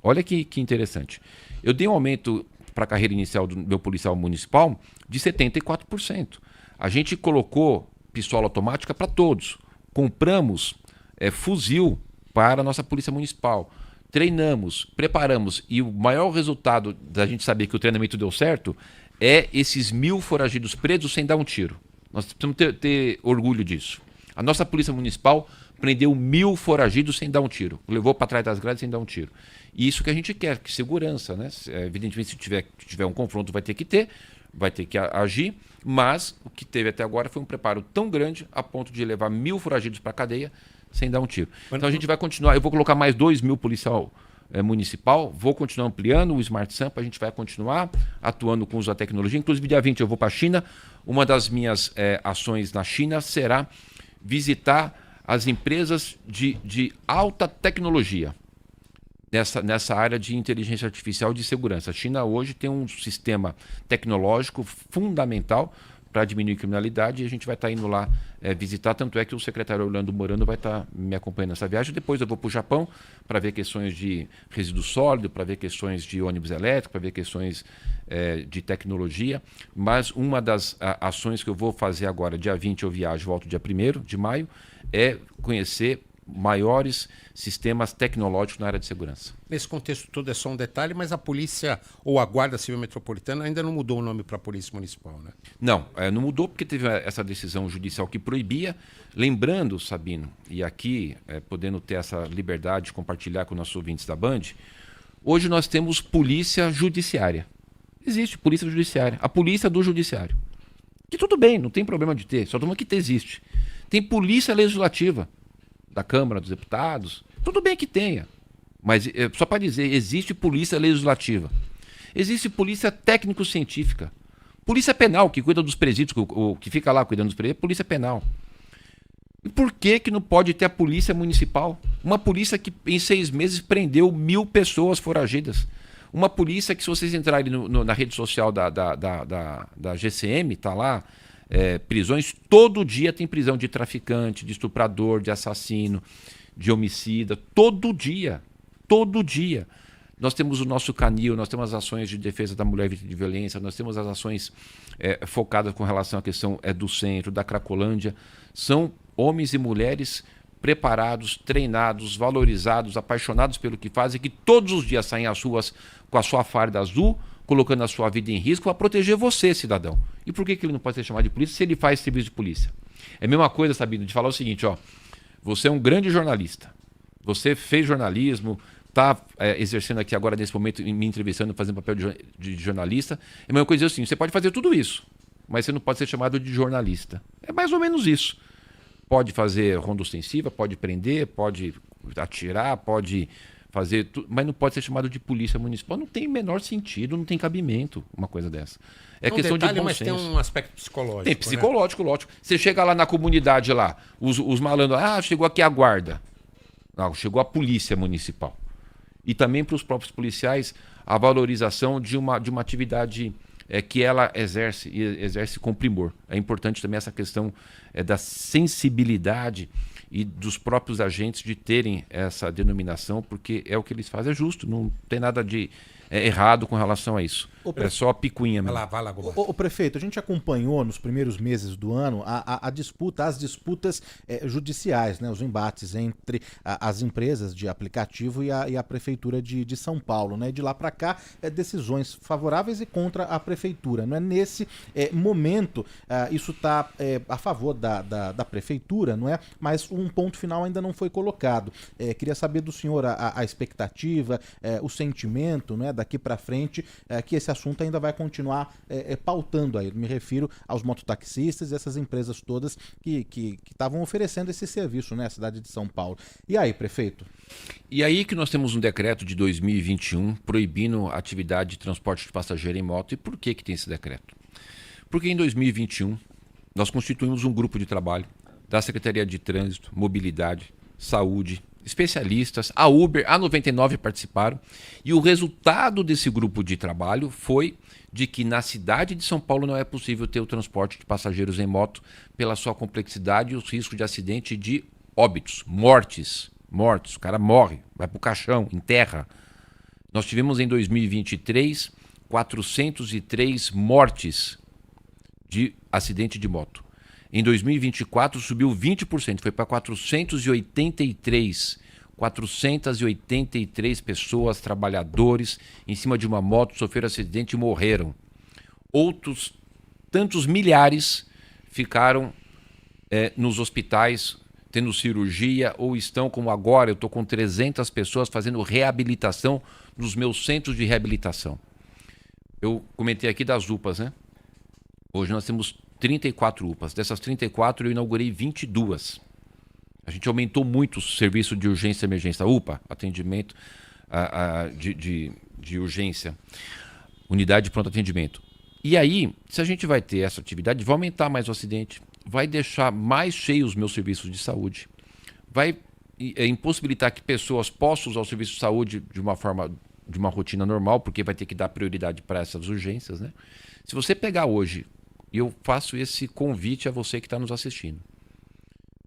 Speaker 2: Olha que interessante. Eu dei um aumento para a carreira inicial do meu policial municipal de 74%. A gente colocou pistola automática para todos. Compramos fuzil para a nossa polícia municipal. Treinamos, preparamos. E o maior resultado da gente saber que o treinamento deu certo é esses 1.000 foragidos presos sem dar um tiro. Nós precisamos ter orgulho disso. A nossa polícia municipal prendeu 1.000 foragidos sem dar um tiro. Levou para trás das grades sem dar um tiro. E isso que a gente quer, que segurança, né? Evidentemente, se tiver um confronto, vai ter que agir, mas o que teve até agora foi um preparo tão grande a ponto de levar 1.000 foragidos para a cadeia sem dar um tiro. Então a gente vai continuar, eu vou colocar mais 2.000 policial municipal, vou continuar ampliando o Smart Sampa, a gente vai continuar atuando com o uso da tecnologia. Inclusive, dia 20 eu vou para a China. Uma das minhas ações na China será visitar as empresas de alta tecnologia nessa área de inteligência artificial de segurança. A China hoje tem um sistema tecnológico fundamental para diminuir a criminalidade e a gente vai estar indo lá visitar, tanto é que o secretário Orlando Morano vai estar me acompanhando nessa viagem. Depois eu vou para o Japão para ver questões de resíduo sólido, para ver questões de ônibus elétrico, para ver questões de tecnologia. Mas uma das ações que eu vou fazer agora, dia 20 eu viajo, volto dia 1º de maio, é conhecer maiores sistemas tecnológicos na área de segurança.
Speaker 1: Nesse contexto todo é só um detalhe, mas a polícia ou a Guarda Civil Metropolitana ainda não mudou o nome para a Polícia Municipal, né?
Speaker 2: Não, não mudou porque teve essa decisão judicial que proibia. Lembrando, Sabino, e aqui podendo ter essa liberdade de compartilhar com nossos ouvintes da Band, hoje nós temos polícia judiciária. Existe polícia judiciária, a polícia do judiciário. Que tudo bem, não tem problema de ter, só estamos que existe. Tem polícia legislativa, da Câmara dos Deputados, tudo bem que tenha, mas só para dizer, existe polícia legislativa, existe polícia técnico-científica, polícia penal, que cuida dos presídios, que fica lá cuidando dos presídios, polícia penal. E por que não pode ter a polícia municipal? Uma polícia que em 6 meses prendeu 1.000 pessoas foragidas. Uma polícia que, se vocês entrarem na rede social da GCM, tá lá, prisões, todo dia tem prisão de traficante, de estuprador, de assassino, de homicida, todo dia. Todo dia. Nós temos o nosso canil, nós temos as ações de defesa da mulher vítima de violência, nós temos as ações focadas com relação à questão do centro, da Cracolândia. São homens e mulheres preparados, treinados, valorizados, apaixonados pelo que fazem, que todos os dias saem às ruas com a sua farda azul, colocando a sua vida em risco para proteger você, cidadão. E por que ele não pode ser chamado de polícia se ele faz serviço de polícia? É a mesma coisa, Sabino, de falar o seguinte, ó, você é um grande jornalista, você fez jornalismo, está exercendo aqui agora, nesse momento, me entrevistando, fazendo papel de jornalista. É a mesma coisa assim, você pode fazer tudo isso, mas você não pode ser chamado de jornalista. É mais ou menos isso. Pode fazer ronda ostensiva, pode prender, pode atirar, pode fazer tudo, mas não pode ser chamado de polícia municipal. Não tem menor sentido, não tem cabimento uma coisa dessa. É questão de bom
Speaker 1: mas
Speaker 2: senso.
Speaker 1: Tem um aspecto psicológico.
Speaker 2: Tem psicológico, lógico. Você chega lá na comunidade lá, os malandros, chegou aqui a guarda. Não, chegou a polícia municipal. E também para os próprios policiais, a valorização de uma atividade que ela exerce, e exerce com primor. É importante também essa questão da sensibilidade e dos próprios agentes de terem essa denominação, porque é o que eles fazem, é justo, não tem nada de errado com relação a isso. É só a picuinha mesmo.
Speaker 1: Vai lá,
Speaker 3: o prefeito, a gente acompanhou nos primeiros meses do ano as disputas judiciais, né, os embates entre as empresas de aplicativo e a Prefeitura de São Paulo. Né? De lá para cá, decisões favoráveis e contra a Prefeitura. Não é? Nesse momento, isso está a favor da Prefeitura, não é? Mas um ponto final ainda não foi colocado. Queria saber do senhor a expectativa, o sentimento, né, daqui para frente, que esse assunto ainda vai continuar pautando aí. Me refiro aos mototaxistas e essas empresas todas que estavam oferecendo esse serviço, né, à cidade de São Paulo. E aí, prefeito?
Speaker 2: E aí que nós temos um decreto de 2021 proibindo a atividade de transporte de passageiro em moto. E por que tem esse decreto? Porque em 2021 nós constituímos um grupo de trabalho da Secretaria de Trânsito, Mobilidade, Saúde, especialistas, a Uber, a 99 participaram, e o resultado desse grupo de trabalho foi de que na cidade de São Paulo não é possível ter o transporte de passageiros em moto pela sua complexidade e os riscos de acidente e de óbitos, mortes, o cara morre, vai pro caixão, enterra. Nós tivemos em 2023 403 mortes de acidente de moto. Em 2024 subiu 20%, foi para 483 pessoas, trabalhadores, em cima de uma moto, sofreram acidente e morreram. Outros tantos milhares ficaram nos hospitais, tendo cirurgia, ou estão, como agora, eu estou com 300 pessoas fazendo reabilitação nos meus centros de reabilitação. Eu comentei aqui das UPAs, né? Hoje nós temos 34 UPAs. Dessas 34, eu inaugurei 22. A gente aumentou muito o serviço de urgência e emergência. UPA, atendimento de urgência. Unidade de pronto atendimento. E aí, se a gente vai ter essa atividade, vai aumentar mais o acidente, vai deixar mais cheios os meus serviços de saúde, vai impossibilitar que pessoas possam usar o serviço de saúde de uma forma, de uma rotina normal, porque vai ter que dar prioridade para essas urgências, né? Se você pegar hoje, e eu faço esse convite a você que está nos assistindo,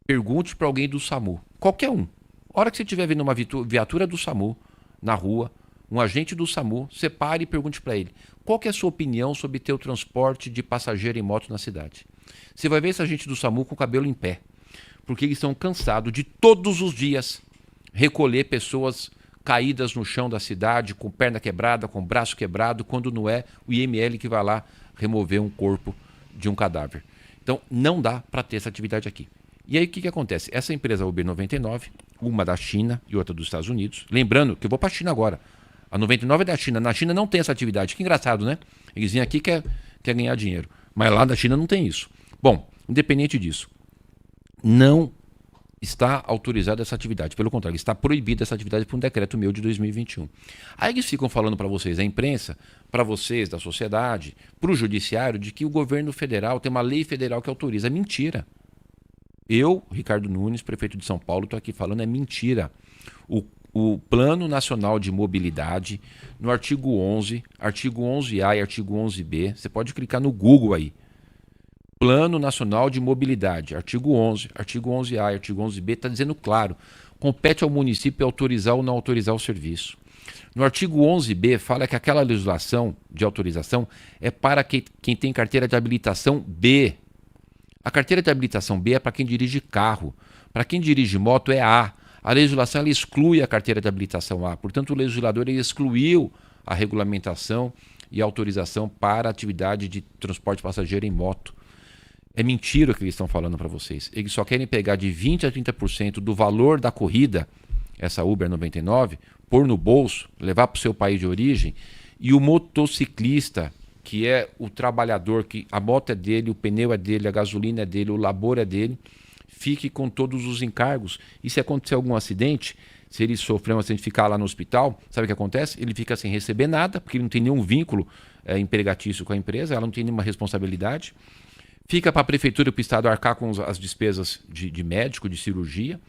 Speaker 2: pergunte para alguém do SAMU, qualquer um. A hora que você estiver vendo uma viatura do SAMU na rua, um agente do SAMU, você pare e pergunte para ele, qual que é a sua opinião sobre ter o transporte de passageiro em moto na cidade? Você vai ver esse agente do SAMU com o cabelo em pé, porque eles estão cansados de todos os dias recolher pessoas caídas no chão da cidade, com perna quebrada, com braço quebrado, quando não é o IML que vai lá remover um corpo de um cadáver. Então, não dá para ter essa atividade aqui. E aí, o que acontece? Essa empresa Uber 99, uma da China e outra dos Estados Unidos, lembrando que eu vou para a China agora. A 99 é da China. Na China não tem essa atividade. Que engraçado, né? Eles vêm aqui e quer ganhar dinheiro. Mas lá na China não tem isso. Bom, independente disso, não está autorizada essa atividade. Pelo contrário, está proibida essa atividade por um decreto meu de 2021. Aí eles ficam falando para vocês, a imprensa, para vocês da sociedade, para o judiciário, de que o governo federal tem uma lei federal que autoriza. Mentira. Eu, Ricardo Nunes, prefeito de São Paulo, estou aqui falando, é mentira. o Plano Nacional de Mobilidade, no artigo 11, artigo 11A e artigo 11B. Você pode clicar no Google aí. Plano Nacional de Mobilidade, artigo 11, artigo 11A e artigo 11B, está dizendo claro, compete ao município autorizar ou não autorizar o serviço. No artigo 11B fala que aquela legislação de autorização é para quem tem carteira de habilitação B. A carteira de habilitação B é para quem dirige carro. Para quem dirige moto é A. A legislação ela exclui a carteira de habilitação A. Portanto, o legislador ele excluiu a regulamentação e a autorização para a atividade de transporte passageiro em moto. É mentira o que eles estão falando para vocês. Eles só querem pegar de 20% a 30% do valor da corrida, essa Uber 99, pôr no bolso, levar para o seu país de origem, e o motociclista, que é o trabalhador, que a moto é dele, o pneu é dele, a gasolina é dele, o labor é dele, fique com todos os encargos. E se acontecer algum acidente, se ele sofrer um acidente e ficar lá no hospital, sabe o que acontece? Ele fica sem receber nada, porque ele não tem nenhum vínculo empregatício com a empresa, ela não tem nenhuma responsabilidade. Fica para a prefeitura e para o estado arcar com as despesas de médico, de cirurgia.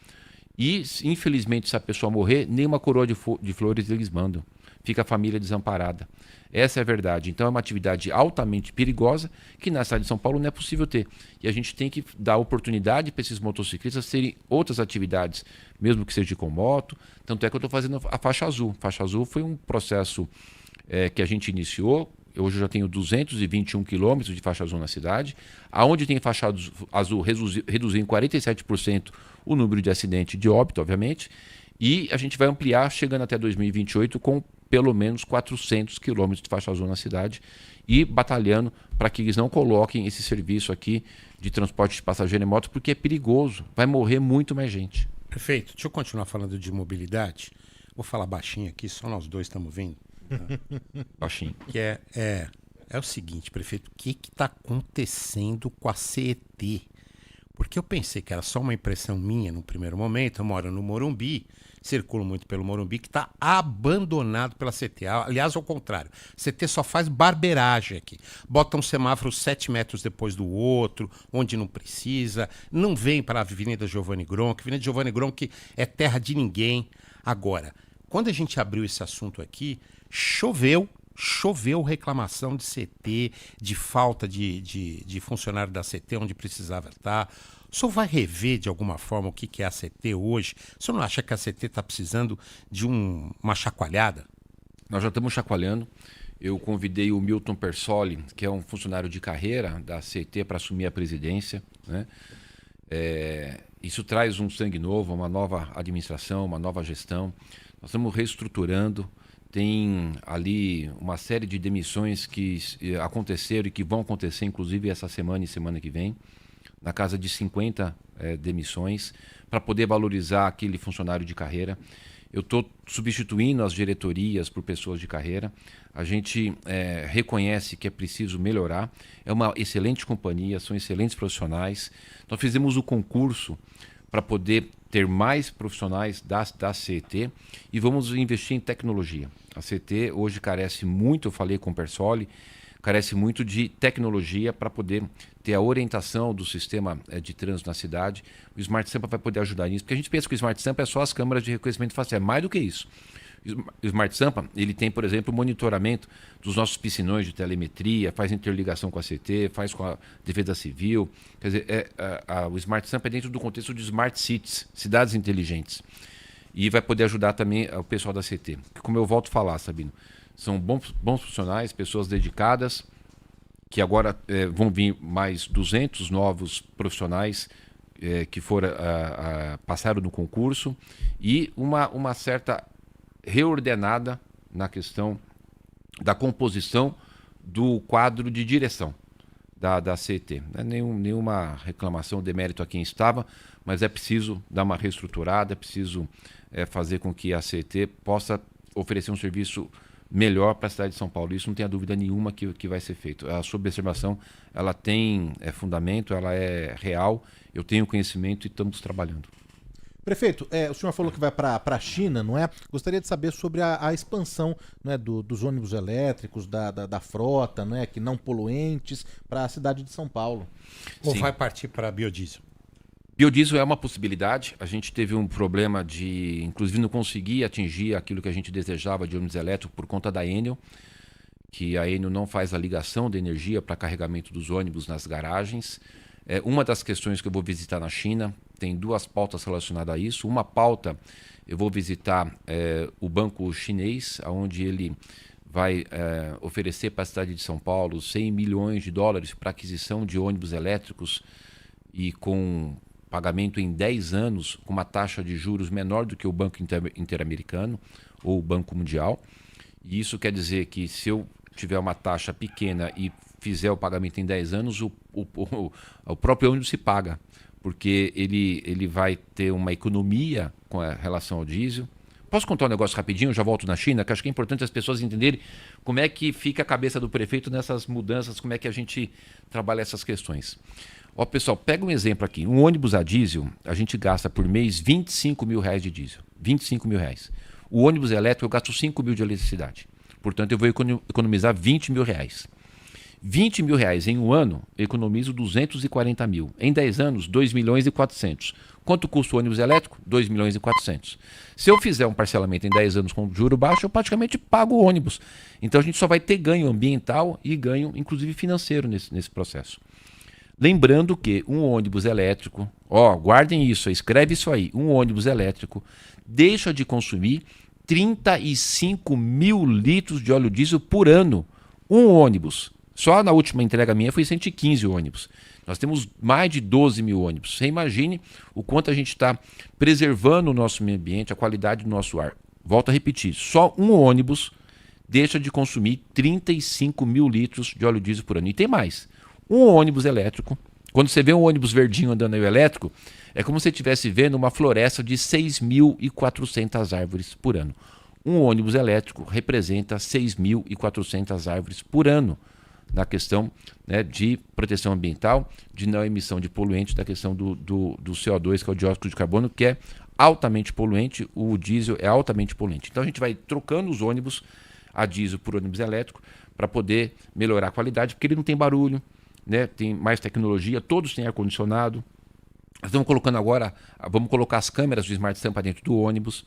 Speaker 2: E, infelizmente, se a pessoa morrer, nenhuma coroa de flores eles mandam. Fica a família desamparada. Essa é a verdade. Então é uma atividade altamente perigosa que na cidade de São Paulo não é possível ter. E a gente tem que dar oportunidade para esses motociclistas terem outras atividades, mesmo que seja com moto. Tanto é que eu estou fazendo a faixa azul. A faixa azul foi um processo que a gente iniciou. Hoje eu já tenho 221 quilômetros de faixa azul na cidade. Aonde tem faixa azul, reduziu em 47% o número de acidente de óbito, obviamente. E a gente vai ampliar, chegando até 2028, com pelo menos 400 quilômetros de faixa azul na cidade e batalhando para que eles não coloquem esse serviço aqui de transporte de passageiro em moto, porque é perigoso. Vai morrer muito mais gente.
Speaker 1: Prefeito, deixa eu continuar falando de mobilidade. Vou falar baixinho aqui, só nós dois estamos vendo.
Speaker 2: Baixinho.
Speaker 1: Que é o seguinte, prefeito, o que está acontecendo com a CET? Porque eu pensei que era só uma impressão minha no primeiro momento. Eu moro no Morumbi, circulo muito pelo Morumbi, que está abandonado pela CET. Aliás, ao contrário, a CET só faz barbeiragem aqui. Bota um semáforo 7 metros depois do outro, onde não precisa. Não vem para a Avenida Giovanni Gronchi. Avenida Giovanni Gronchi é terra de ninguém. Agora, quando a gente abriu esse assunto aqui, choveu reclamação de CT, de falta de funcionário da CT onde precisava estar. O senhor vai rever de alguma forma o que é a CT hoje? O senhor não acha que a CT está precisando de uma chacoalhada?
Speaker 2: Nós já estamos chacoalhando. Eu convidei o Milton Persoli, que é um funcionário de carreira da CT, para assumir a presidência, né? Isso traz um sangue novo, uma nova administração, uma nova gestão. Nós estamos reestruturando. Tem ali uma série de demissões que aconteceram e que vão acontecer, inclusive, essa semana e semana que vem, na casa de 50 demissões, para poder valorizar aquele funcionário de carreira. Eu estou substituindo as diretorias por pessoas de carreira. A gente reconhece que é preciso melhorar. É uma excelente companhia, são excelentes profissionais. Nós fizemos o concurso para poder ter mais profissionais da CET e vamos investir em tecnologia. A CET hoje carece muito, eu falei com o Persoli, carece muito de tecnologia para poder ter a orientação do sistema de trânsito na cidade. O Smart Sampa vai poder ajudar nisso, porque a gente pensa que o Smart Sampa é só as câmeras de reconhecimento facial, é mais do que isso. O Smart Sampa, ele tem, por exemplo, o monitoramento dos nossos piscinões de telemetria, faz interligação com a CT, faz com a Defesa Civil. Quer dizer, o Smart Sampa é dentro do contexto de Smart Cities, cidades inteligentes. E vai poder ajudar também o pessoal da CT. Como eu volto a falar, Sabino, são bons profissionais, pessoas dedicadas, que agora vão vir mais 200 novos profissionais que passaram no concurso e uma certa reordenada na questão da composição do quadro de direção da CET. Não é nenhuma reclamação, demérito a quem estava, mas é preciso dar uma reestruturada, é preciso fazer com que a CET possa oferecer um serviço melhor para a cidade de São Paulo. Isso não tem dúvida nenhuma que vai ser feito. A sua observação, ela tem fundamento, ela é real, eu tenho conhecimento e estamos trabalhando.
Speaker 3: Prefeito, o senhor falou que vai para a China, não é? Gostaria de saber sobre a expansão, né, dos ônibus elétricos, da frota, não é, que não poluentes, para a cidade de São Paulo.
Speaker 1: Ou vai partir para biodiesel?
Speaker 2: Biodiesel é uma possibilidade. A gente teve um problema inclusive, não conseguir atingir aquilo que a gente desejava de ônibus elétrico por conta da Enel, que a Enel não faz a ligação de energia para carregamento dos ônibus nas garagens. Uma das questões que eu vou visitar na China, tem 2 pautas relacionadas a isso. Uma pauta, eu vou visitar o banco chinês, onde ele vai oferecer para a cidade de São Paulo 100 milhões de dólares para aquisição de ônibus elétricos e com pagamento em 10 anos, com uma taxa de juros menor do que o Banco Interamericano ou o Banco Mundial. E isso quer dizer que se eu tiver uma taxa pequena e fizer o pagamento em 10 anos, o próprio ônibus se paga, porque ele vai ter uma economia com relação ao diesel. Posso contar um negócio rapidinho? Eu já volto na China, que acho que é importante as pessoas entenderem como é que fica a cabeça do prefeito nessas mudanças, como é que a gente trabalha essas questões. Ó, pessoal, pega um exemplo aqui. Um ônibus a diesel, a gente gasta por mês 25 mil reais de diesel. 25 mil reais. O ônibus elétrico, eu gasto 5 mil de eletricidade. Portanto, eu vou economizar 20 mil reais. 20 mil reais em um ano, eu economizo 240 mil. Em 10 anos, 2 milhões e 400. Quanto custa o ônibus elétrico? 2 milhões e 400. Se eu fizer um parcelamento em 10 anos com juro baixo, eu praticamente pago o ônibus. Então a gente só vai ter ganho ambiental e ganho, inclusive, financeiro nesse processo. Lembrando que um ônibus elétrico, guardem isso, escreve isso aí, um ônibus elétrico deixa de consumir 35 mil litros de óleo diesel por ano. Um ônibus. Só na última entrega minha foi 115 ônibus. Nós temos mais de 12 mil ônibus. Você imagine o quanto a gente está preservando o nosso meio ambiente, a qualidade do nosso ar. Volto a repetir, só um ônibus deixa de consumir 35 mil litros de óleo diesel por ano. E tem mais. Um ônibus elétrico, quando você vê um ônibus verdinho andando aí elétrico, é como se você estivesse vendo uma floresta de 6.400 árvores por ano. Um ônibus elétrico representa 6.400 árvores por ano na questão, né, de proteção ambiental, de não emissão de poluentes, da questão do CO2, que é o dióxido de carbono, que é altamente poluente, o diesel é altamente poluente. Então a gente vai trocando os ônibus a diesel por ônibus elétrico para poder melhorar a qualidade, porque ele não tem barulho, né, tem mais tecnologia, todos têm ar-condicionado. Nós estamos colocando agora, vamos colocar as câmeras do Smart Sampa dentro do ônibus.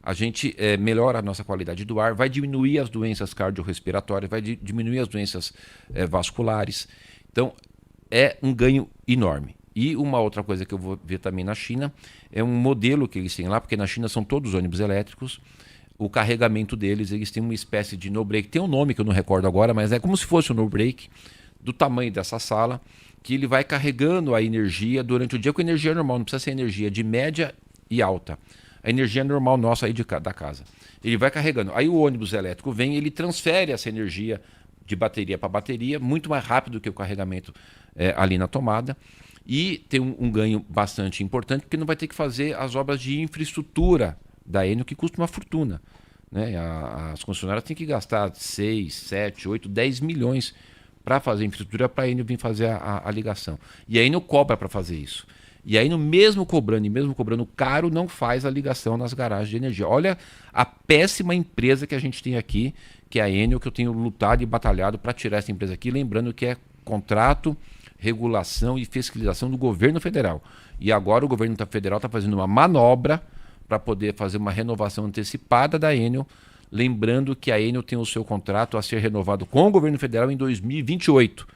Speaker 2: A gente melhora a nossa qualidade do ar, vai diminuir as doenças cardiorrespiratórias, vai diminuir as doenças vasculares. Então, é um ganho enorme. E uma outra coisa que eu vou ver também na China é um modelo que eles têm lá, porque na China são todos ônibus elétricos. O carregamento deles, eles têm uma espécie de no-break. Tem um nome que eu não recordo agora, mas é como se fosse um no-break do tamanho dessa sala, que ele vai carregando a energia durante o dia com energia normal, não precisa ser energia de média e alta. A energia normal nossa aí da casa. Ele vai carregando. Aí o ônibus elétrico vem, ele transfere essa energia de bateria para bateria, muito mais rápido que o carregamento ali na tomada. E tem um ganho bastante importante, porque não vai ter que fazer as obras de infraestrutura da Enel, que custa uma fortuna. Né? As concessionárias têm que gastar 6, 7, 8, 10 milhões para fazer infraestrutura, para a Enel vir fazer a ligação. E a Enel cobra para fazer isso. E aí, mesmo cobrando caro, não faz a ligação nas garagens de energia. Olha a péssima empresa que a gente tem aqui, que é a Enel, que eu tenho lutado e batalhado para tirar essa empresa aqui, lembrando que é contrato, regulação e fiscalização do governo federal. E agora o governo federal está fazendo uma manobra para poder fazer uma renovação antecipada da Enel, lembrando que a Enel tem o seu contrato a ser renovado com o governo federal em 2028.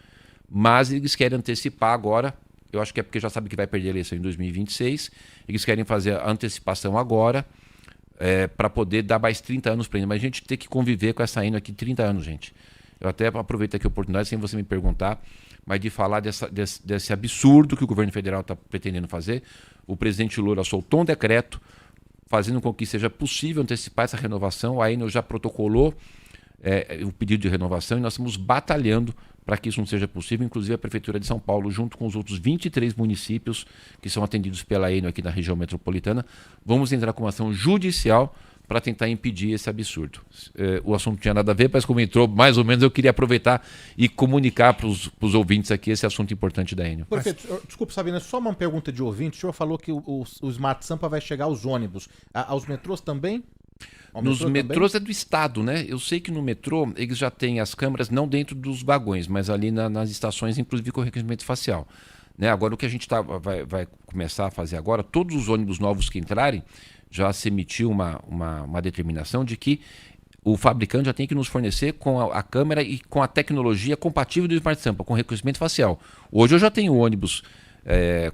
Speaker 2: Mas eles querem antecipar agora. Eu acho que é porque já sabe que vai perder a eleição em 2026. Eles querem fazer a antecipação agora para poder dar mais 30 anos para ele. Mas a gente tem que conviver com essa Enel aqui 30 anos, gente. Eu até aproveito aqui a oportunidade, sem você me perguntar, mas de falar desse absurdo que o governo federal está pretendendo fazer. O presidente Lula soltou um decreto fazendo com que seja possível antecipar essa renovação. A Enel já protocolou o pedido de renovação e nós estamos batalhando para que isso não seja possível, inclusive a Prefeitura de São Paulo, junto com os outros 23 municípios que são atendidos pela Enel aqui na região metropolitana, vamos entrar com uma ação judicial para tentar impedir esse absurdo. O assunto não tinha nada a ver, mas como entrou mais ou menos, eu queria aproveitar e comunicar para os ouvintes aqui esse assunto importante da Enel.
Speaker 3: Prefeito, desculpa, Sabina, só uma pergunta de ouvinte. O senhor falou que o Smart Sampa vai chegar aos ônibus. Aos metrôs também?
Speaker 2: Nos metrôs é do Estado, né? Eu sei que no metrô eles já têm as câmeras não dentro dos vagões, mas ali nas estações, inclusive com reconhecimento facial. né? Agora o que a gente vai começar a fazer agora, todos os ônibus novos que entrarem, já se emitiu uma determinação de que o fabricante já tem que nos fornecer com a câmera e com a tecnologia compatível do Smart Sampa, com reconhecimento facial. Hoje eu já tenho ônibus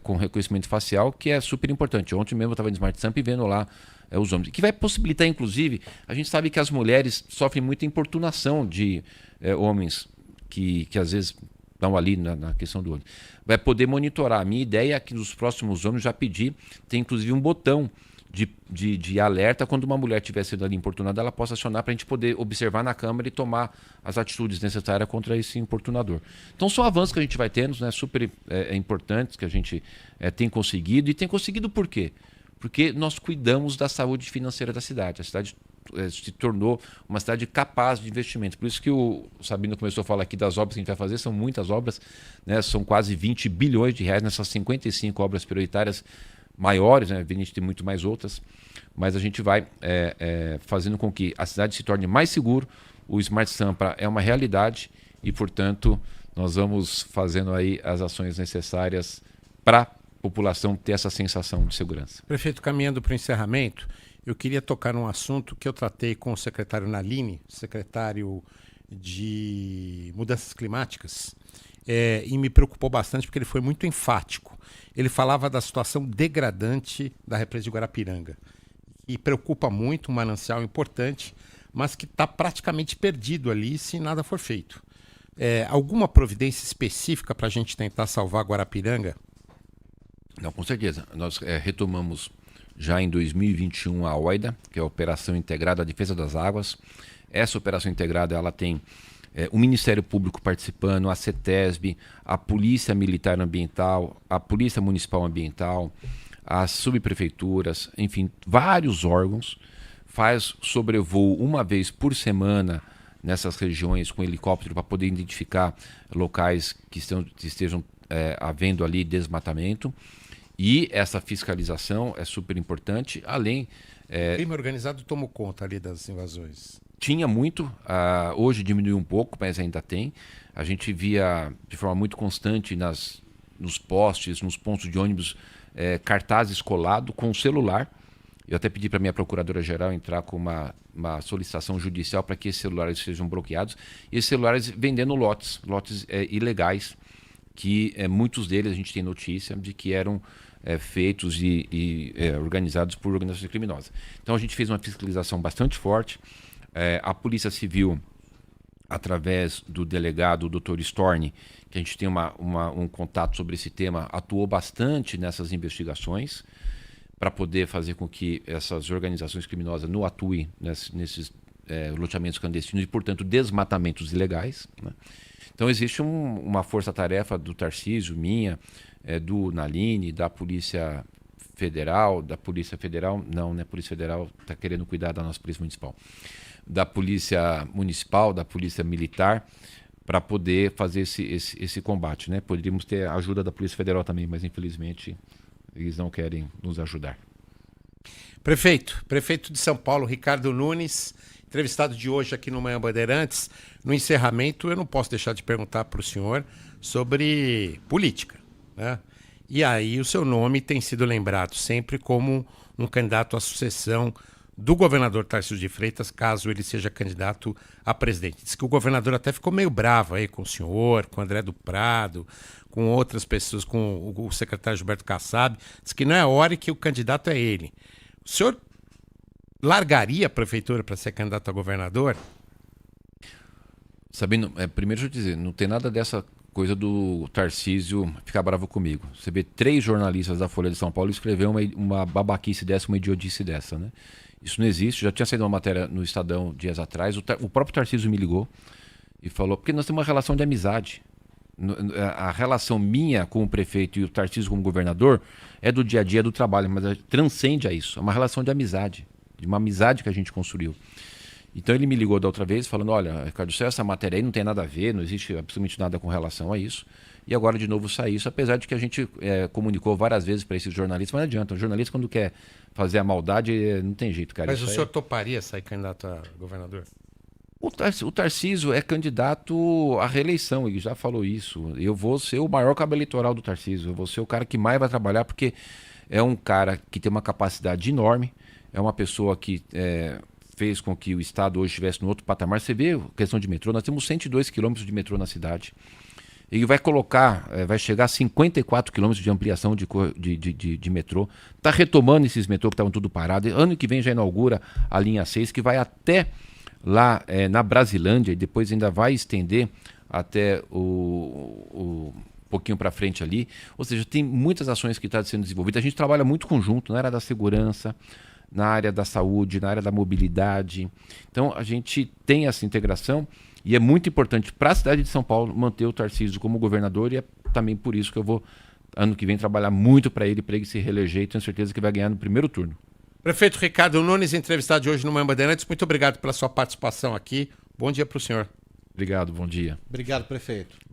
Speaker 2: com reconhecimento facial, que é super importante. Ontem mesmo eu estava no Smart Sampa e vendo lá os ônibus. Que vai possibilitar, inclusive, a gente sabe que as mulheres sofrem muita importunação de homens que às vezes estão ali na questão do ônibus. Vai poder monitorar. A minha ideia é que nos próximos ônibus já pedir, tem inclusive um botão de alerta, quando uma mulher estiver sendo ali importunada, ela possa acionar para a gente poder observar na câmera e tomar as atitudes necessárias contra esse importunador. Então são avanços que a gente vai tendo, né, super importantes, que a gente tem conseguido. E tem conseguido por quê? Porque nós cuidamos da saúde financeira da cidade. A cidade se tornou uma cidade capaz de investimento. Por isso que o Sabino começou a falar aqui das obras que a gente vai fazer, são muitas obras, né, são quase 20 bilhões de reais nessas 55 obras prioritárias maiores, né? A gente tem muito mais outras, mas a gente vai fazendo com que a cidade se torne mais segura. O Smart Sampa é uma realidade e, portanto, nós vamos fazendo aí as ações necessárias para a população ter essa sensação de segurança.
Speaker 1: Prefeito, caminhando para o encerramento, eu queria tocar num assunto que eu tratei com o secretário Nalini, secretário de Mudanças Climáticas, e me preocupou bastante porque ele foi muito enfático. Ele falava da situação degradante da represa de Guarapiranga, e preocupa muito, um manancial importante, mas que está praticamente perdido ali se nada for feito. Alguma providência específica para a gente tentar salvar Guarapiranga?
Speaker 2: Não, com certeza. Nós retomamos já em 2021 a OIDA, que é a Operação Integrada à Defesa das Águas. Essa operação integrada ela tem o Ministério Público participando, a CETESB, a Polícia Militar Ambiental, a Polícia Municipal Ambiental, as subprefeituras, enfim, vários órgãos. Faz sobrevoo uma vez por semana nessas regiões com helicóptero para poder identificar locais que estejam havendo ali desmatamento. E essa fiscalização é super importante, além...
Speaker 1: O crime organizado tomou conta ali das invasões.
Speaker 2: Tinha muito, hoje diminuiu um pouco, mas ainda tem. A gente via de forma muito constante nos postes, nos pontos de ônibus, cartazes colados com celular. Eu até pedi para a minha procuradora-geral entrar com uma solicitação judicial para que esses celulares sejam bloqueados. E esses celulares vendendo lotes ilegais, que muitos deles a gente tem notícia de que eram feitos e organizados por organizações criminosas. Então a gente fez uma fiscalização bastante forte. A Polícia Civil, através do delegado, o Dr. Storni, que a gente tem um contato sobre esse tema, atuou bastante nessas investigações para poder fazer com que essas organizações criminosas não atuem nesses loteamentos clandestinos e, portanto, desmatamentos ilegais, né? Então existe uma força-tarefa do Tarcísio, minha, do Nalini, da Polícia Federal, não, né? A Polícia Federal está querendo cuidar da nossa Polícia Municipal, da Polícia Municipal, da Polícia Militar, para poder fazer esse combate, né? Poderíamos ter a ajuda da Polícia Federal também, mas infelizmente eles não querem nos ajudar.
Speaker 1: Prefeito de São Paulo, Ricardo Nunes, entrevistado de hoje aqui no Manhã Bandeirantes. No encerramento, eu não posso deixar de perguntar para o senhor sobre política, né? E aí o seu nome tem sido lembrado sempre como um candidato à sucessão do governador Tarcísio de Freitas, caso ele seja candidato a presidente. Diz que o governador até ficou meio bravo aí com o senhor, com o André do Prado, com outras pessoas, com o secretário Gilberto Kassab. Diz que não é hora e que o candidato é ele. O senhor largaria a prefeitura para ser candidato a governador?
Speaker 2: Sabino, primeiro deixa eu dizer, não tem nada dessa coisa do Tarcísio ficar bravo comigo. Você vê 3 jornalistas da Folha de São Paulo escrever uma babaquice dessa, uma idiotice dessa, né? Isso não existe. Já tinha saído uma matéria no Estadão dias atrás. O próprio Tarcísio me ligou e falou, porque nós temos uma relação de amizade. A relação minha com o prefeito e o Tarcísio como governador é do dia a dia do trabalho, mas transcende a isso. É uma relação de amizade, de uma amizade que a gente construiu. Então ele me ligou da outra vez falando, olha, Ricardo, essa matéria aí não tem nada a ver, não existe absolutamente nada com relação a isso. E agora de novo sai isso, apesar de que a gente comunicou várias vezes para esses jornalistas, mas não adianta. O jornalista quando quer fazer a maldade, não tem jeito, cara.
Speaker 1: Mas o senhor toparia sair candidato a governador?
Speaker 2: O Tarcísio é candidato à reeleição, ele já falou isso. Eu vou ser o maior cabo eleitoral do Tarcísio, eu vou ser o cara que mais vai trabalhar, porque é um cara que tem uma capacidade enorme, é uma pessoa que fez com que o Estado hoje estivesse no outro patamar. Você vê a questão de metrô, nós temos 102 quilômetros de metrô na cidade. Ele vai colocar, vai chegar a 54 quilômetros de ampliação de metrô. Está retomando esses metrô que estavam tudo parado. Ano que vem já inaugura a linha 6, que vai até lá na Brasilândia, e depois ainda vai estender até um pouquinho para frente ali. Ou seja, tem muitas ações que estão sendo desenvolvidas. A gente trabalha muito conjunto na área da segurança, na área da saúde, na área da mobilidade. Então a gente tem essa integração e é muito importante para a cidade de São Paulo manter o Tarcísio como governador, e é também por isso que eu vou, ano que vem, trabalhar muito para ele se reeleger, e tenho certeza que vai ganhar no primeiro turno.
Speaker 1: Prefeito Ricardo Nunes, entrevistado hoje no Manhã Bandeirantes, muito obrigado pela sua participação aqui. Bom dia para o senhor.
Speaker 2: Obrigado, bom dia.
Speaker 3: Obrigado, prefeito.